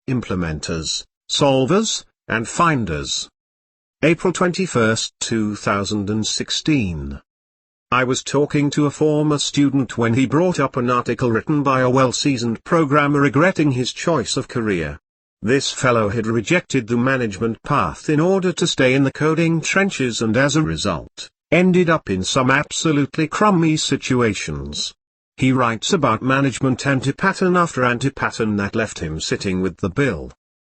implementers, solvers, and finders. April 21, 2016. I was talking to a former student when he brought up an article written by a well-seasoned programmer regretting his choice of career. This fellow had rejected the management path in order to stay in the coding trenches and as a result, ended up in some absolutely crummy situations. He writes about management anti-pattern after anti-pattern that left him sitting with the bill.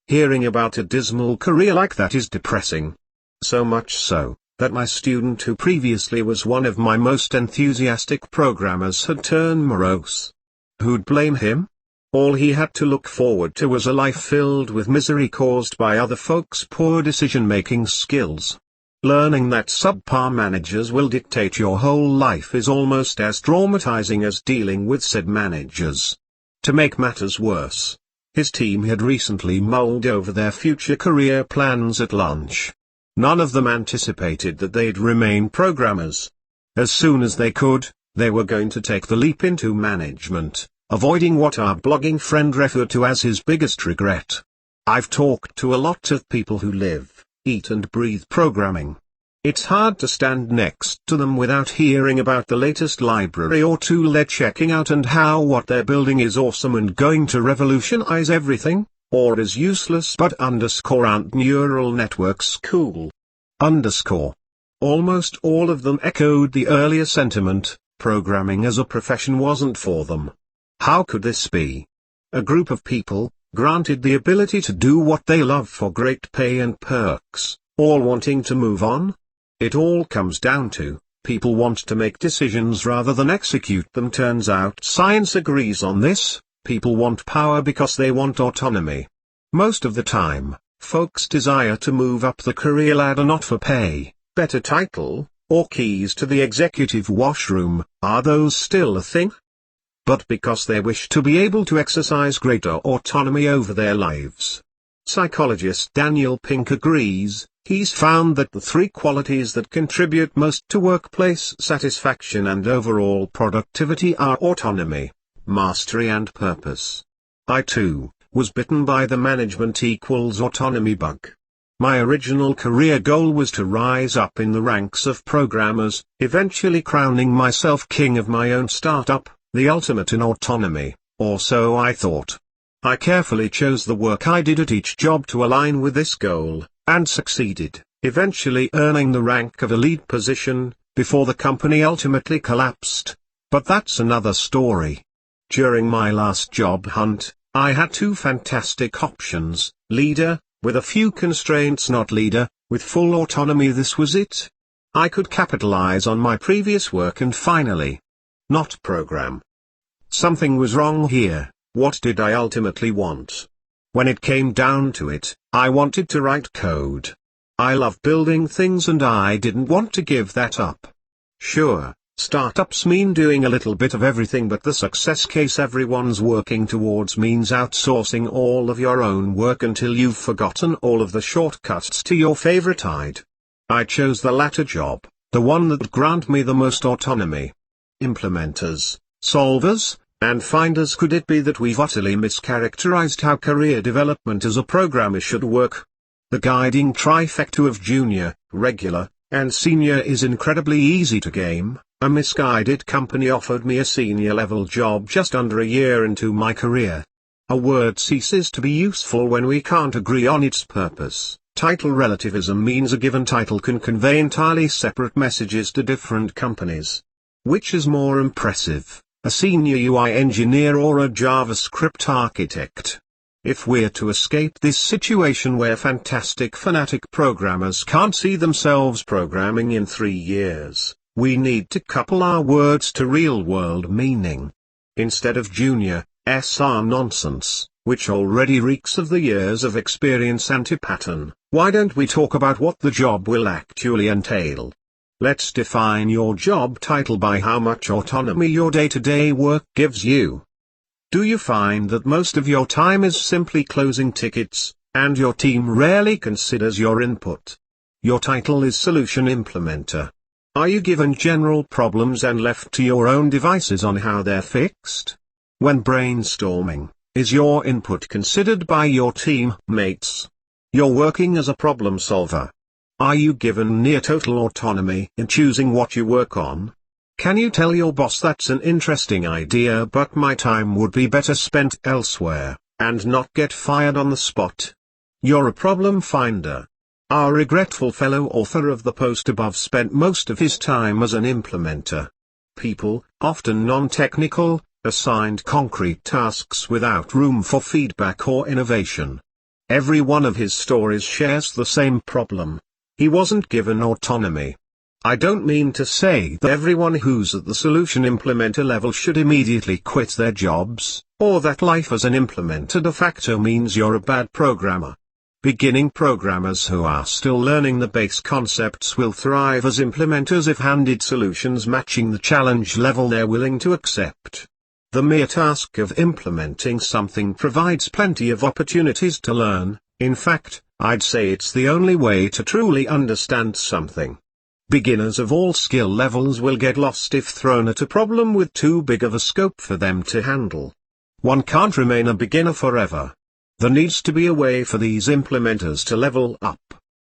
Hearing about a dismal career like that is depressing. So much so, that my student who previously was one of my most enthusiastic programmers had turned morose. Who'd blame him? All he had to look forward to was a life filled with misery caused by other folks' poor decision-making skills. Learning that subpar managers will dictate your whole life is almost as traumatizing as dealing with said managers. To make matters worse, his team had recently mulled over their future career plans at lunch. None of them anticipated that they'd remain programmers. As soon as they could, they were going to take the leap into management, avoiding what our blogging friend referred to as his biggest regret. I've talked to a lot of people who live, eat and breathe programming. It's hard to stand next to them without hearing about the latest library or tool they're checking out and how what they're building is awesome and going to revolutionize everything, or is useless but aren't neural networks cool. Almost all of them echoed the earlier sentiment, programming as a profession wasn't for them. How could this be? A group of people, granted the ability to do what they love for great pay and perks, all wanting to move on? It all comes down to, people want to make decisions rather than execute them. Turns out science agrees on this, people want power because they want autonomy. Most of the time, folks desire to move up the career ladder not for pay, better title, or keys to the executive washroom. Are those still a thing? But because they wish to be able to exercise greater autonomy over their lives. Psychologist Daniel Pink agrees. He's found that the three qualities that contribute most to workplace satisfaction and overall productivity are autonomy, mastery and purpose. I too was bitten by the management equals autonomy bug. My original career goal was to rise up in the ranks of programmers, eventually crowning myself king of my own startup, the ultimate in autonomy, or so I thought. I carefully chose the work I did at each job to align with this goal, and succeeded, eventually earning the rank of a lead position, before the company ultimately collapsed. But that's another story. During my last job hunt, I had two fantastic options: leader, with a few constraints, not leader, with full autonomy. This was it. I could capitalize on my previous work and finally, not program. Something was wrong here. What did I ultimately want? When it came down to it, I wanted to write code. I love building things and I didn't want to give that up. Sure, startups mean doing a little bit of everything, but the success case everyone's working towards means outsourcing all of your own work until you've forgotten all of the shortcuts to your favorite hide. I chose the latter job, the one that would grant me the most autonomy. Implementers, solvers, and finders. Could it be that we've utterly mischaracterized how career development as a programmer should work? The guiding trifecta of junior, regular, and senior is incredibly easy to game. A misguided company offered me a senior level job just under a year into my career. A word ceases to be useful when we can't agree on its purpose. Title relativism means a given title can convey entirely separate messages to different companies. Which is more impressive, a senior UI engineer or a JavaScript architect? If we're to escape this situation where fantastic fanatic programmers can't see themselves programming in 3 years, we need to couple our words to real-world meaning. Instead of junior, SR nonsense, which already reeks of the years of experience anti-pattern, why don't we talk about what the job will actually entail? Let's define your job title by how much autonomy your day-to-day work gives you. Do you find that most of your time is simply closing tickets, and your team rarely considers your input? Your title is Solution Implementer. Are you given general problems and left to your own devices on how they're fixed? When brainstorming, Is your input considered by your team mates? You're working as a problem solver. Are you given near total autonomy in choosing what you work on? Can you tell your boss that's an interesting idea but my time would be better spent elsewhere, and not get fired on the spot? You're a problem finder. Our regretful fellow author of the post above spent most of his time as an implementer. People, often non-technical, assigned concrete tasks without room for feedback or innovation. Every one of his stories shares the same problem. He wasn't given autonomy. I don't mean to say that everyone who's at the solution implementer level should immediately quit their jobs, or that life as an implementer de facto means you're a bad programmer. Beginning programmers who are still learning the base concepts will thrive as implementers if handed solutions matching the challenge level they're willing to accept. The mere task of implementing something provides plenty of opportunities to learn. In fact, I'd say it's the only way to truly understand something. Beginners of all skill levels will get lost if thrown at a problem with too big of a scope for them to handle. One can't remain a beginner forever. There needs to be a way for these implementers to level up.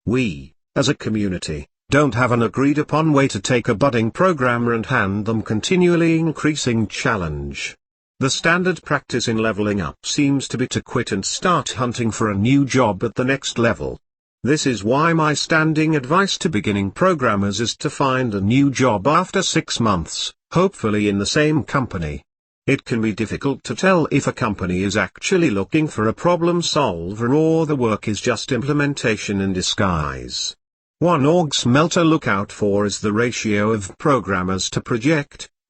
We, as a community, don't have an agreed upon way to take a budding programmer and hand them continually increasing challenge. The standard practice in leveling up seems to be to quit and start hunting for a new job at the next level. This is why my standing advice to beginning programmers is to find a new job after 6 months, hopefully in the same company. It can be difficult to tell if a company is actually looking for a problem solver or the work is just implementation in disguise. One org smell to look out for is the ratio of programmers to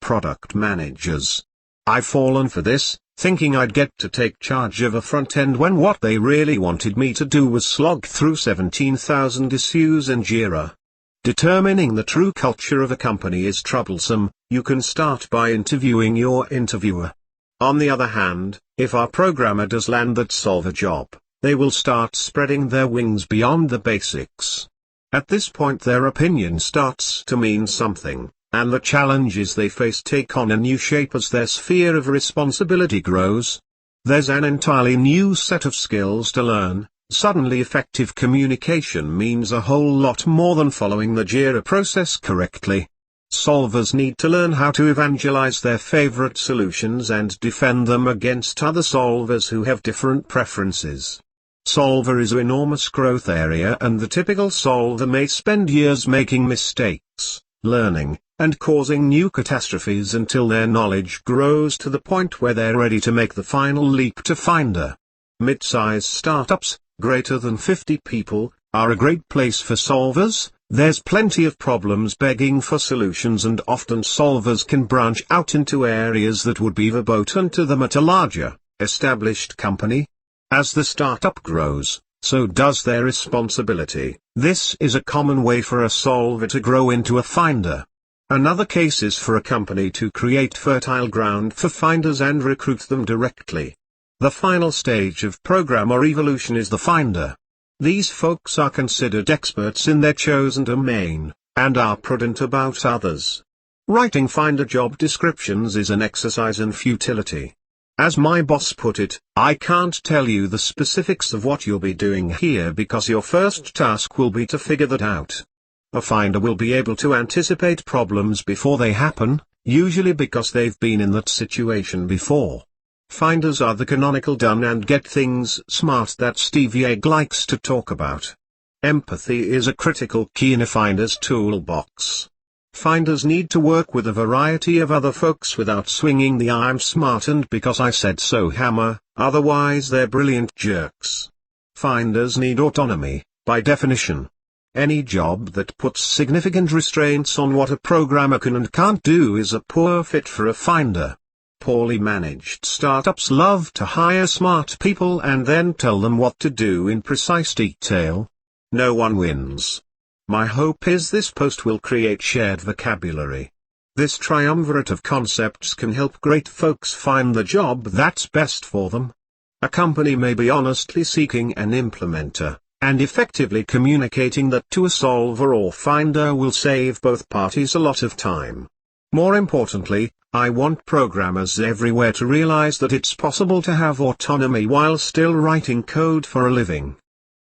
product managers. I've fallen for this, thinking I'd get to take charge of a front end when what they really wanted me to do was slog through 17,000 issues in Jira. Determining the true culture of a company is troublesome. You can start by interviewing your interviewer. On the other hand, if our programmer does land that solver job, they will start spreading their wings beyond the basics. At this point their opinion starts to mean something, and the challenges they face take on a new shape as their sphere of responsibility grows. There's an entirely new set of skills to learn. Suddenly effective communication means a whole lot more than following the Jira process correctly. Solvers need to learn how to evangelize their favorite solutions and defend them against other solvers who have different preferences. Solver is an enormous growth area and the typical solver may spend years making mistakes, learning, and causing new catastrophes until their knowledge grows to the point where they're ready to make the final leap to Finder. Mid-size startups, greater than 50 people, are a great place for solvers. There's plenty of problems begging for solutions and often solvers can branch out into areas that would be verboten to them at a larger, established company. As the startup grows, so does their responsibility. This is a common way for a solver to grow into a finder. Another case is for a company to create fertile ground for finders and recruit them directly. The final stage of programmer evolution is the finder. These folks are considered experts in their chosen domain, and are prudent about others. Writing finder job descriptions is an exercise in futility. As my boss put it, I can't tell you the specifics of what you'll be doing here because your first task will be to figure that out. A finder will be able to anticipate problems before they happen, usually because they've been in that situation before. Finders are the canonical done and get things smart that Steve Yegg likes to talk about. Empathy is a critical key in a finder's toolbox. Finders need to work with a variety of other folks without swinging the "I'm smart and because I said so" hammer, otherwise they're brilliant jerks. Finders need autonomy, by definition. Any job that puts significant restraints on what a programmer can and can't do is a poor fit for a finder. Poorly managed startups love to hire smart people and then tell them what to do in precise detail. No one wins. My hope is this post will create shared vocabulary. This triumvirate of concepts can help great folks find the job that's best for them. A company may be honestly seeking an implementer, and effectively communicating that to a solver or finder will save both parties a lot of time. More importantly, I want programmers everywhere to realize that it's possible to have autonomy while still writing code for a living.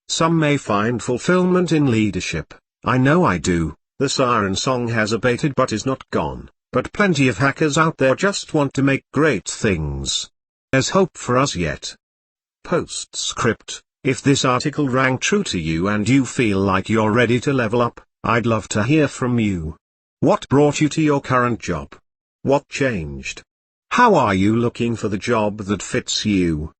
Some may find fulfillment in leadership. I know I do. The siren song has abated but is not gone, but plenty of hackers out there just want to make great things. There's hope for us yet. Postscript: if this article rang true to you and you feel like you're ready to level up, I'd love to hear from you. What brought you to your current job? What changed? How are you looking for the job that fits you?